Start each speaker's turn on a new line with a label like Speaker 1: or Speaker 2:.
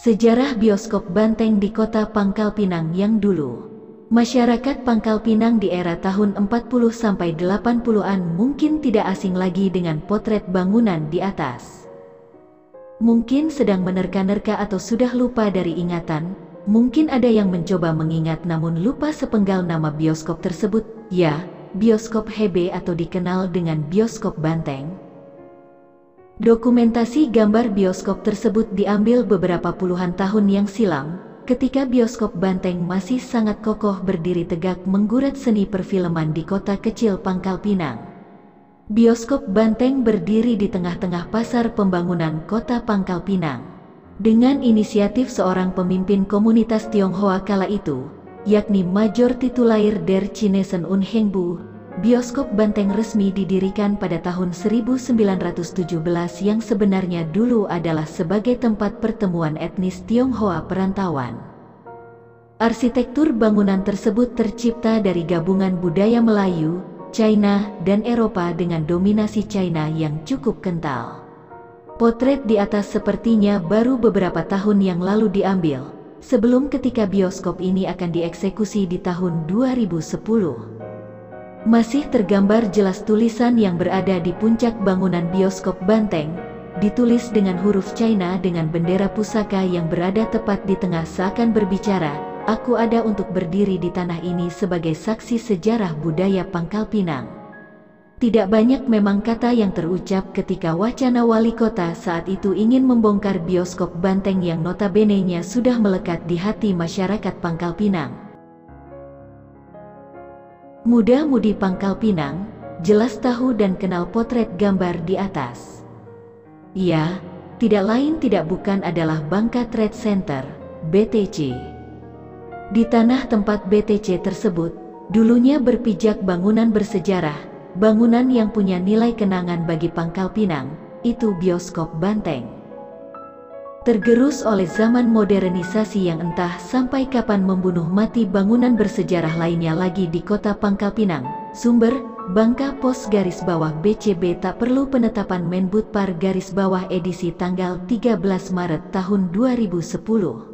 Speaker 1: Sejarah bioskop Banteng di kota Pangkal Pinang yang dulu. Masyarakat Pangkal Pinang di era tahun 40-80-an mungkin tidak asing lagi dengan potret bangunan di atas. Mungkin sedang menerka-nerka atau sudah lupa dari ingatan, mungkin ada yang mencoba mengingat namun lupa sepenggal nama bioskop tersebut, ya, bioskop Hebe atau dikenal dengan bioskop Banteng. Dokumentasi gambar bioskop tersebut diambil beberapa puluhan tahun yang silam, ketika bioskop Banteng masih sangat kokoh berdiri tegak menggurat seni perfilman di kota kecil Pangkal Pinang. Bioskop Banteng berdiri di tengah-tengah pasar pembangunan kota Pangkal Pinang. Dengan inisiatif seorang pemimpin komunitas Tionghoa kala itu, yakni Major Titulair Der Chinesen Un Hengbu, bioskop Banteng resmi didirikan pada tahun 1917 yang sebenarnya dulu adalah sebagai tempat pertemuan etnis Tionghoa perantauan. Arsitektur bangunan tersebut tercipta dari gabungan budaya Melayu, China, dan Eropa dengan dominasi China yang cukup kental. Potret di atas sepertinya baru beberapa tahun yang lalu diambil, sebelum ketika bioskop ini akan dieksekusi di tahun 2010. Masih tergambar jelas tulisan yang berada di puncak bangunan bioskop Banteng, ditulis dengan huruf China dengan bendera pusaka yang berada tepat di tengah seakan berbicara, "Aku ada untuk berdiri di tanah ini sebagai saksi sejarah budaya Pangkal Pinang." Tidak banyak memang kata yang terucap ketika wacana wali kota saat itu ingin membongkar bioskop Banteng yang notabene-nya sudah melekat di hati masyarakat Pangkal Pinang. Muda-mudi Pangkal Pinang jelas tahu dan kenal potret gambar di atas. Ya, tidak lain tidak bukan adalah Bangka Trade Center, BTC. Di tanah tempat BTC tersebut, dulunya berpijak bangunan bersejarah, bangunan yang punya nilai kenangan bagi Pangkal Pinang, itu bioskop Banteng. Tergerus oleh zaman modernisasi yang entah sampai kapan membunuh mati bangunan bersejarah lainnya lagi di kota Pangkal Pinang. Sumber, Bangka Pos _BCB tak perlu penetapan Menbudpar _edisi tanggal 13 Maret tahun 2010.